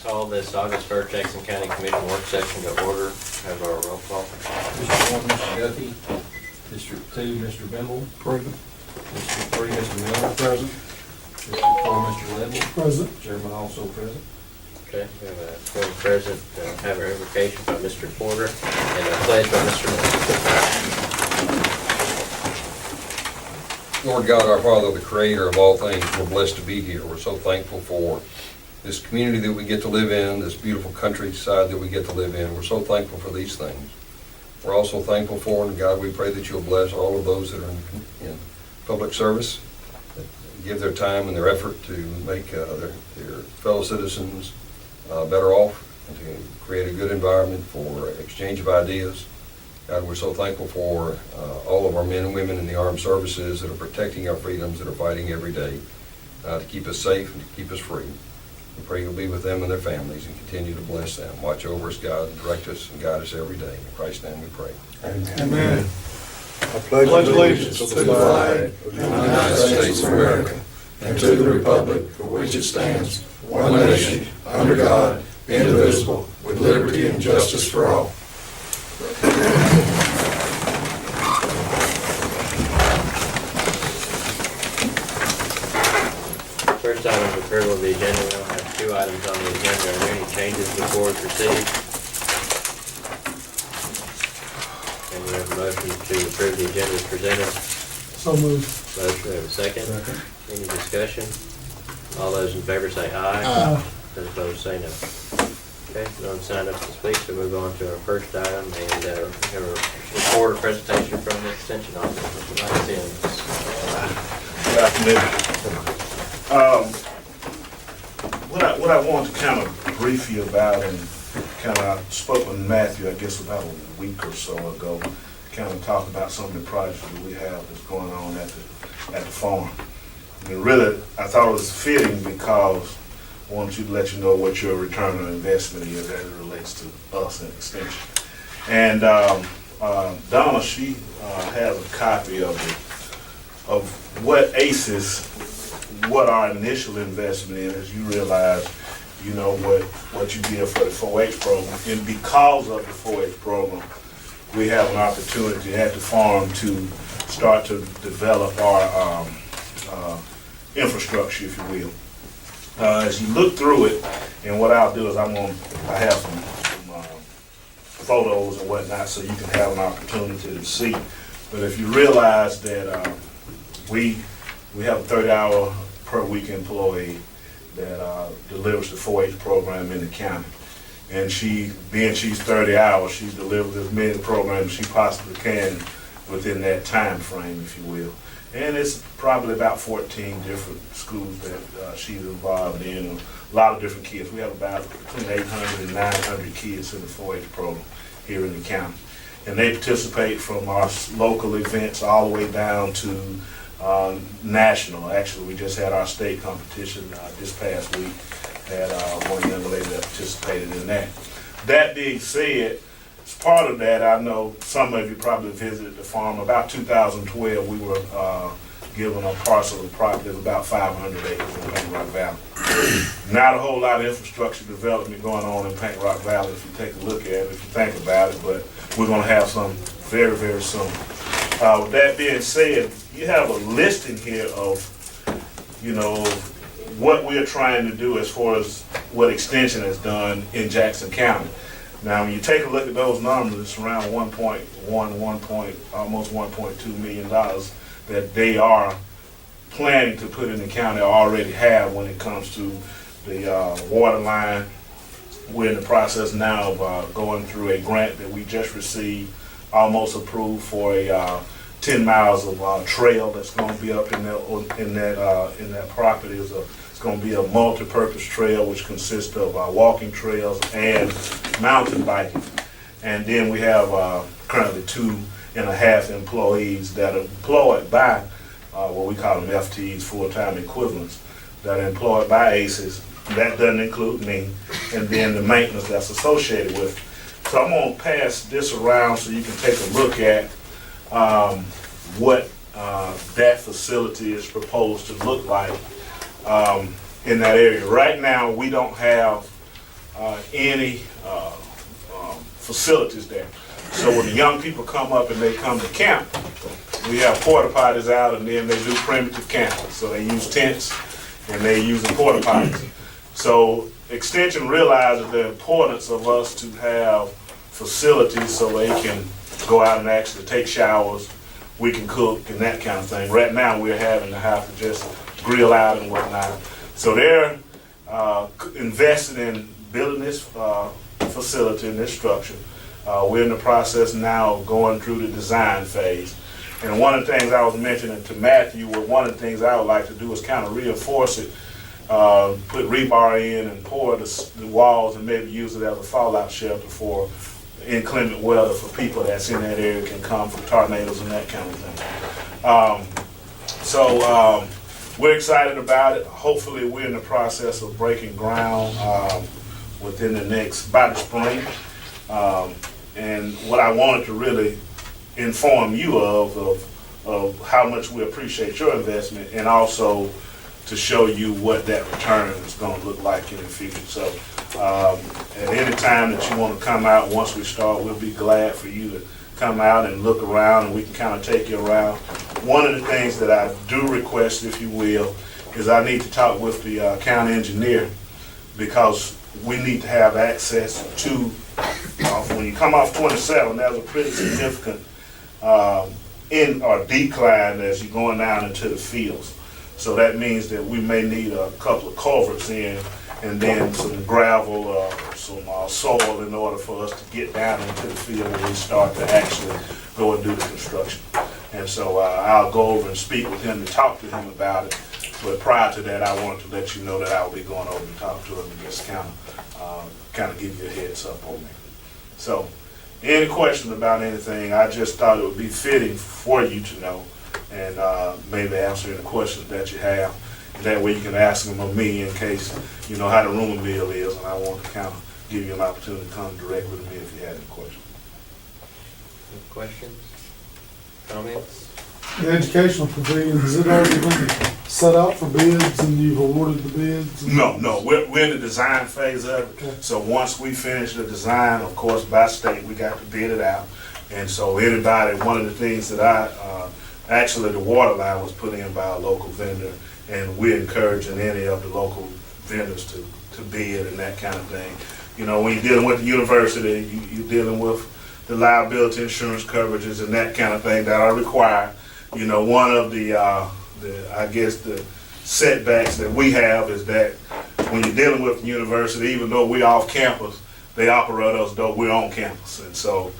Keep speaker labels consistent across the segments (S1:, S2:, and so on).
S1: Call this August 1st Jackson County Commission work session to order. Have our roll call.
S2: District 1, Mr. Duffy. District 2, Mr. Bimble. Present. District 3, Mr. Miller. Present. District 4, Mr. Level. Present. Chairman also present.
S1: Okay, we have a quorum present. Have our invocation by Mr. Porter and a pledge by Mr. Miller.
S3: Lord God, our Father, the creator of all things, we're blessed to be here. We're so thankful for this community that we get to live in, this beautiful countryside that we get to live in. We're so thankful for these things. We're also thankful for, and God, we pray that you'll bless all of those that are in public service, that give their time and their effort to make their fellow citizens better off and to create a good environment for exchange of ideas. God, we're so thankful for all of our men and women in the armed services that are protecting our freedoms, that are fighting every day to keep us safe and to keep us free. We pray you'll be with them and their families and continue to bless them. Watch over us, God, and direct us and guide us every day. In Christ's name we pray.
S4: Amen. I pledge allegiance to the flag of the United States of America and to the republic for which it stands, one nation, under God, indivisible, with liberty and justice for all.
S1: First item is approval of the agenda. We only have 2 items on the agenda. Are there any changes before we proceed? And we have a motion to approve the agenda as presented.
S4: So moved.
S1: Motion, we have a second. Any discussion? All those in favor say aye.
S4: Aye.
S1: Those opposed say no. Okay, no one signed up to speak, so move on to our first item, and we have a report or presentation from the extension officer, Mr. Mike Sims.
S5: Good afternoon. What I want to kind of brief you about, and kind of spoke with Matthew, I guess about a week or so ago, kind of talk about some of the projects that we have that's going on at the farm. And really, I thought it was fitting because I wanted you to let you know what your return on investment is as it relates to us and extension. And Donna, she has a copy of what ACES, what our initial investment is. You realize, you know, what you did for the 4-H program. And because of the 4-H program, we have an opportunity at the farm to start to develop our infrastructure, if you will. As you look through it, and what I'll do is I have some photos and whatnot so you can have an opportunity to see. But if you realize that we have a 30-hour per week employee that delivers the 4-H program in the county. And she's 30 hours, she delivers as many programs as she possibly can within that time frame, if you will. And it's probably about 14 different schools that she's involved in, a lot of different kids. We have about between 800 and 900 kids in the 4-H program here in the county. And they participate from our local events all the way down to national. Actually, we just had our state competition this past week. Had one young lady that participated in that. That being said, as part of that, I know some of you probably visited the farm. About 2012, we were given a parcel of property of about 500 acres in Paint Rock Valley. Not a whole lot of infrastructure development going on in Paint Rock Valley if you take a look at it, if you think about it, but we're going to have some very, very soon. With that being said, you have a listing here of, you know, what we're trying to do as far as what Extension has done in Jackson County. Now, when you take a look at those numbers, it's around almost $1.2 million that they are planning to put in the county, or already have, when it comes to the water line. We're in the process now of going through a grant that we just received, almost approved, for a 10 miles of trail that's going to be up in that property. It's going to be a multi-purpose trail which consists of walking trails and mountain biking. And then we have currently 2.5 employees that are employed by what we call them FTEs, full-time equivalents, that are employed by ACES. That doesn't include me, and then the maintenance that's associated with it. So I'm going to pass this around so you can take a look at what that facility is proposed to look like in that area. Right now, we don't have any facilities there. So when the young people come up and they come to camp, we have porta potties out, and then they do primitive camping. So they use tents and they use the porta potties. So Extension realizes the importance of us to have facilities so they can go out and actually take showers, we can cook and that kind of thing. Right now we're having to have to just grill out and whatnot. So they're invested in building this facility and this structure. We're in the process now of going through the design phase. And one of the things I was mentioning to Matthew, one of the things I would like to do is kind of reinforce it, put rebar in and pour the walls and maybe use it as a fallout shelter for inclement weather for people that's in that area, can come from tornadoes and that kind of thing. So we're excited about it. Hopefully we're in the process of breaking ground within by the spring. And what I wanted to really inform you of how much we appreciate your investment, and also to show you what that return is going to look like in the future. So at any time that you want to come out, once we start, we'll be glad for you to come out and look around, and we can kind of take you around. One of the things that I do request, if you will, is I need to talk with the county engineer, because we need to have access to, when you come off 27, there's a pretty significant decline as you're going down into the fields. So that means that we may need a couple of culverts in, and then some gravel or some soil in order for us to get down into the field when we start to actually go and do the construction. And so I'll go over and speak with him and talk to him about it. But prior to that, I wanted to let you know that I will be going over and talk to him and just kind of give you a heads up on that. So, any questions about anything? I just thought it would be fitting for you to know, and maybe answer any questions that you have. And that way you can ask them of me in case you know how the rumor mill is, and I want to kind of give you an opportunity to come directly to me if you have any questions.
S1: Any questions? Comments?
S4: The educational pavilion, has it already been set out for bids and you've awarded the bids?
S5: No, we're in the design phase of it.
S4: Okay.
S5: So once we finish the design, of course, by state, we got to bid it out. And so anybody, one of the things that actually the water line was put in by a local vendor, and we're encouraging any of the local vendors to bid and that kind of thing. You know, when you're dealing with the university, you're dealing with the liability insurance coverages and that kind of thing that are required. You know, one of the I guess the setbacks that we have is that when you're dealing with the university, even though we're off campus, they operate us though we're on campus. And so,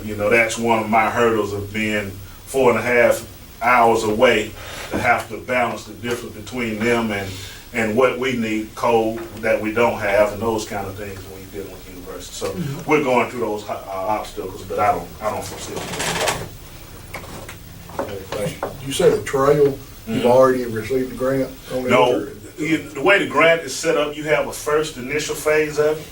S5: you know, that's one of my hurdles of being 4.5 hours away, to have to balance the difference between them and what we need, code that we don't have, and those kind of things when you're dealing with the university. So we're going through those obstacles, but I don't foresee it.
S4: You said a trail, you've already received the grant on it?
S5: No, the way the grant is set up, you have a first initial phase of it,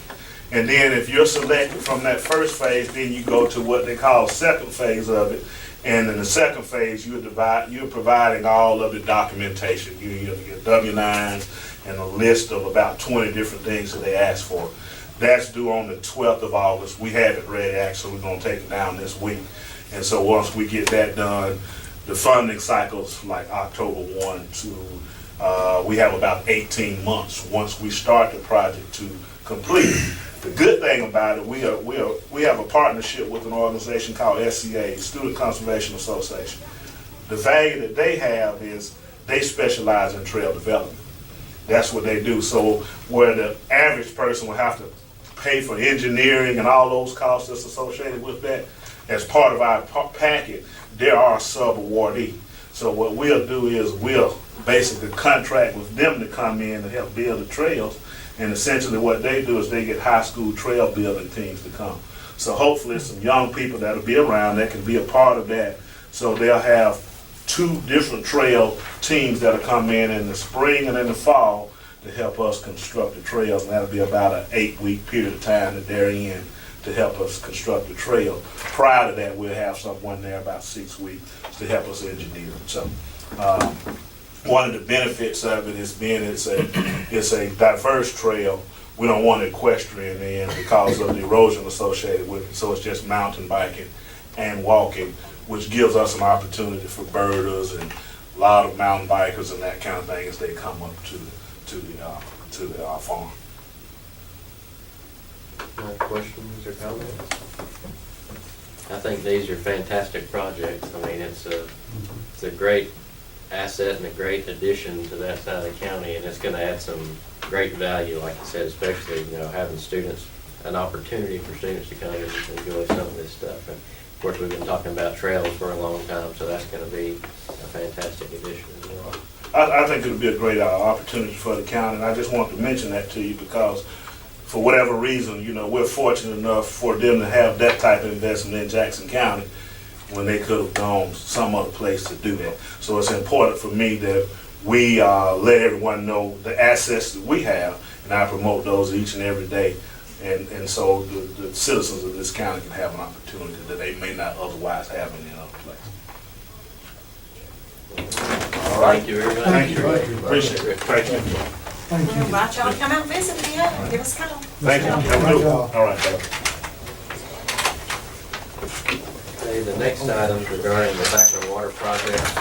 S5: and then if you're selected from that first phase, then you go to what they call second phase of it. And in the second phase, you're providing all of the documentation. You have your W-9s and a list of about 20 different things that they ask for. That's due on the 12th of August. We have it ready, actually. We're going to take it down this week. And so once we get that done, the funding cycle's like October 1 to, we have about 18 months once we start the project to complete. The good thing about it, we have a partnership with an organization called SCA, Student Conservation Association. The value that they have is they specialize in trail development. That's what they do. So where the average person will have to pay for engineering and all those costs that's associated with that, as part of our packet, there are a sub-awardee. So what we'll do is we'll basically contract with them to come in and help build the trails. And essentially what they do is they get high school trail building teams to come. So hopefully some young people that'll be around that can be a part of that. So they'll have 2 different trail teams that'll come in the spring and in the fall to help us construct the trails. And that'll be about an 8-week period of time that they're in to help us construct the trail. Prior to that, we'll have someone there about 6 weeks to help us engineer them. So one of the benefits of it is being it's a diverse trail we don't want equestrian in because of the erosion associated with it. So it's just mountain biking and walking, which gives us an opportunity for birders and a lot of mountain bikers and that kind of thing as they come up to the farm.
S1: Questions or comments? I think these are fantastic projects. I mean, it's a great asset and a great addition to that side of the county, and it's gonna add some great value, like you said, especially, having students, an opportunity for students to come and enjoy some of this stuff. And of course, we've been talking about trails for a long time, so that's gonna be a fantastic addition as well.
S5: I think it would be a great opportunity for the county, and I just want to mention that to you because for whatever reason, we're fortunate enough for them to have that type of investment in Jackson County when they could have gone some other place to do that. So it's important for me that we let everyone know the assets that we have, and I promote those each and every day. And so the citizens of this county can have an opportunity that they may not otherwise have in any other place.
S1: All right. Thank you very much.
S5: Thank you. Appreciate it. Thank you.
S6: We'll invite y'all to come out and visit if you have, give us a call.
S5: Thank you. Have a good one. All right, thank you.
S1: Okay, the next item regarding the Backland Water Project, I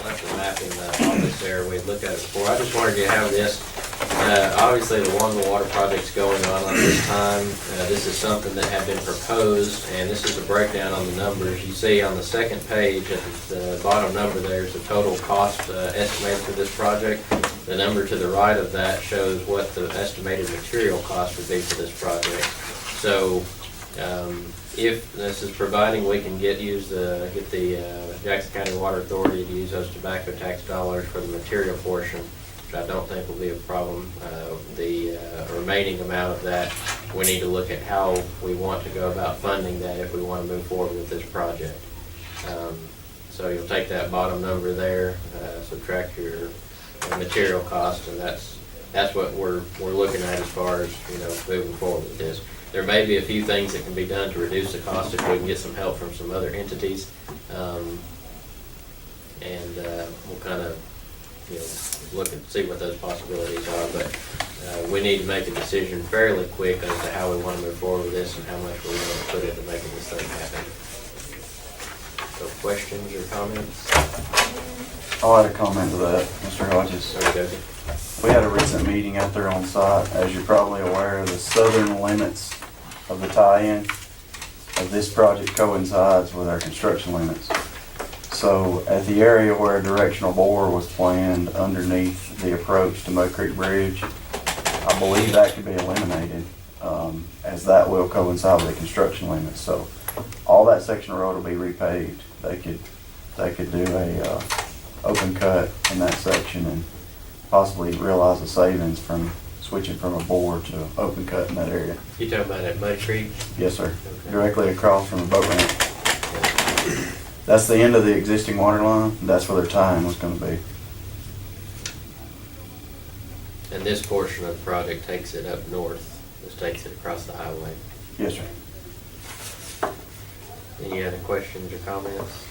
S1: left the map in the office there, we had looked at it before. I just wanted you to have this. Obviously, the water project's going on this time. This is something that had been proposed, and this is a breakdown on the numbers. You see on the second page, at the bottom number there is the total cost estimated for this project. The number to the right of that shows what the estimated material cost would be for this project. So, if this is providing we can get the Jackson County Water Authority to use those tobacco tax dollars for the material portion, which I don't think will be a problem. The remaining amount of that, we need to look at how we want to go about funding that if we want to move forward with this project. So you'll take that bottom number there, subtract your material cost, and that's what we're looking at as far as moving forward with this. There may be a few things that can be done to reduce the cost if we can get some help from some other entities, and we'll kind of look and see what those possibilities are. But we need to make a decision fairly quick as to how we want to move forward with this and how much we want to put into making this thing happen. So questions or comments?
S7: I'll add a comment to that, Mr. Hodges.
S1: Sorry, Jody.
S7: We had a recent meeting out there on site. As you're probably aware, the southern limits of the tie-in of this project coincides with our construction limits. So at the area where a directional bore was planned underneath the approach to Mud Creek Bridge, I believe that could be eliminated, as that will coincide with the construction limits. So all that section of road will be repaved. They could do a open cut in that section and possibly realize a savings from switching from a bore to open cut in that area.
S1: You talking about at Mud Creek?
S7: Yes, sir.
S1: Okay.
S7: Directly across from the boat ramp. That's the end of the existing water line. That's where their tie-in was going to be.
S1: And this portion of the project takes it up north. This takes it across the highway.
S7: Yes, sir.
S1: Any other questions or comments?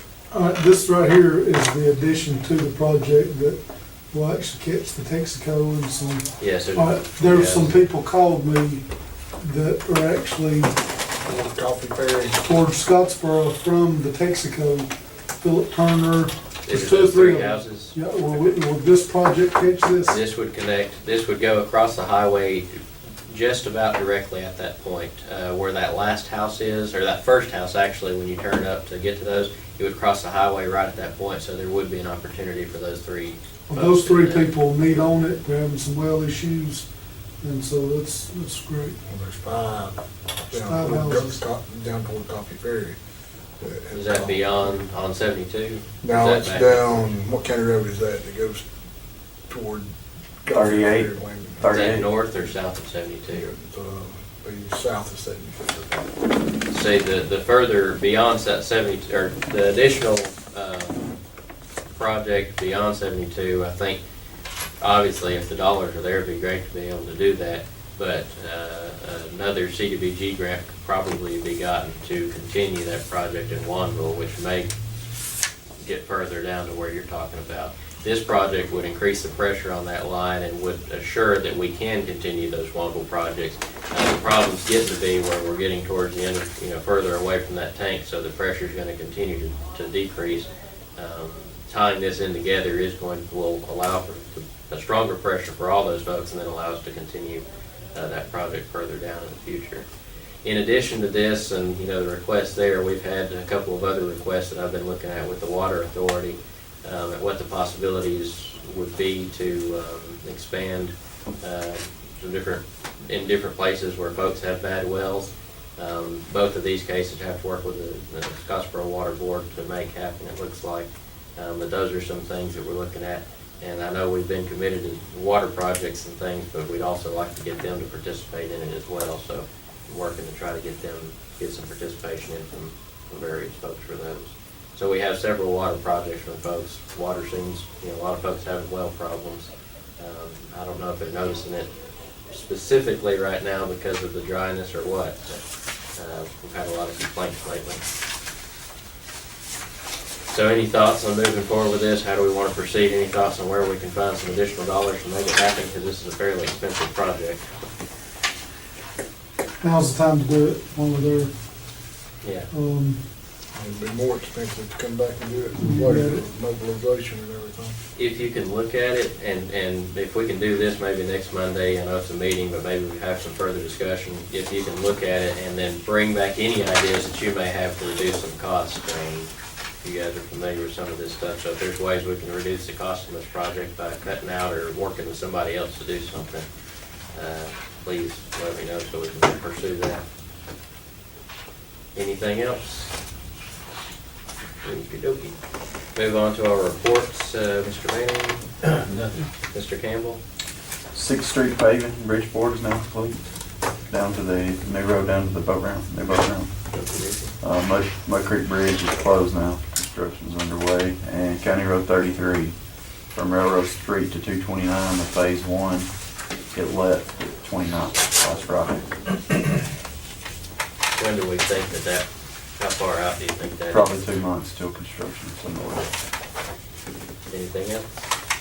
S4: This right here is the addition to the project that will actually catch the Texaco and some.
S1: Yes.
S4: There's some people called me that are actually
S2: Coffee Ferry.
S4: towards Scottsboro from the Texaco. Philip Turner.
S1: These
S4: There's
S1: are
S4: two or
S1: those
S4: three
S1: three
S4: of them.
S1: houses.
S4: Yeah, will this project catch this?
S1: This would connect, this would go across the highway just about directly at that point, where that last house is, or that first house actually, when you turn up to get to those, it would cross the highway right at that point, so there would be an opportunity for those three.
S4: Well, those three
S1: folks to do that.
S4: people meet on it, they're having some well issues, and so that's great.
S8: Well, there's five
S4: Five houses.
S8: down toward Coffee Ferry.
S1: Is that beyond on 72?
S8: No,
S1: Is
S8: it's
S1: that back?
S8: down, what county road is that? It goes toward.
S7: 38.
S1: Is
S7: 38.
S1: that north or south of 72?
S8: Be south of 75.
S1: See, the further beyond that 70, or the additional project beyond 72, I think, obviously, if the dollars are there, it'd be great to be able to do that. But another CDBG grant could probably be gotten to continue that project in Wanville, which may get further down to where you're talking about. This project would increase the pressure on that line and would assure that we can continue those wonderful projects. The problem's getting to be where we're getting towards the end of, further away from that tank, so the pressure's gonna continue to decrease. Tying this in together will allow for a stronger pressure for all those folks, and then allow us to continue that project further down in the future. In addition to this and, the requests there, we've had a couple of other requests that I've been looking at with the Water Authority, at what the possibilities would be to expand in different places where folks have bad wells. Both of these cases have to work with the Scottsboro Water Board to make happen, it looks like. But those are some things that we're looking at. And I know we've been committed to water projects and things, but we'd also like to get them to participate in it as well. So we're working to try to get some participation in from various folks for those. So we have several water projects from folks. Water seems, a lot of folks have well problems. I don't know if they're noticing it specifically right now because of the dryness or what, but we've had a lot of complaints lately. So any thoughts on moving forward with this? How do we want to proceed? Any thoughts on where we can find some additional dollars to make it happen? Because this is a fairly expensive project.
S9: Now's the time to do it when we're there.
S1: Yeah.
S8: It'd be more expensive to come back and do it,
S9: Yeah.
S8: like mobilization and everything.
S1: If you can look at it, and if we can do this maybe next Monday, I know it's a meeting, but maybe we have some further discussion. If you can look at it and then bring back any ideas that you may have to reduce some costs. You guys are familiar with some of this stuff, so if there's ways we can reduce the cost of this project by cutting out or working with somebody else to do something, please let me know so we can pursue that. Anything else? Okey-dokey. Move on to our reports. Mr. Manning?
S2: Nothing.
S1: Mr. Campbell?
S7: 6th Street paving, Bridgeport is now complete, down to the new road, down to the new boat ramp. Mud Creek Bridge is closed now, construction's underway, and County Road 33 from Railroad Street to 229, the phase 1, it let at 29th last Friday.
S1: When do we think that, how far out do you think that is?
S7: Probably 2 months till construction's underway.
S1: Anything else?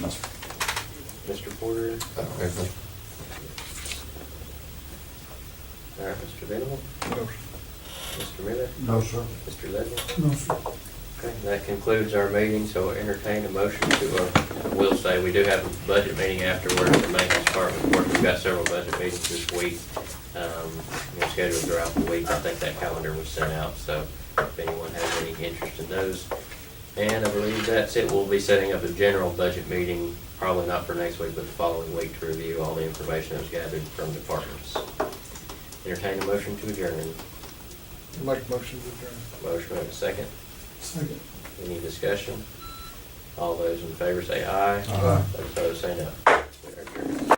S7: No, sir.
S1: Mr. Porter? All right, Mr. Venable?
S8: No, sir.
S1: Mr. Miller?
S8: No, sir.
S1: Mr. Ledwell?
S9: No, sir.
S1: Okay, that concludes our meeting, so we'll entertain a motion to, we'll say, we do have a budget meeting afterwards, the maintenance department. Of course, we've got several budget meetings this week, scheduled throughout the week. I think that calendar was sent out, so if anyone has any interest in those. And I believe that's it. We'll be setting up a general budget meeting, probably not for next week, but the following week to review all the information that was gathered from departments. Entertain a motion to adjourn.
S8: Make motion to adjourn.
S1: Motion, we have a second.
S9: Second.
S1: Any discussion? All those in favor say aye.
S8: Aye.
S1: Those opposed say no. We are adjourned.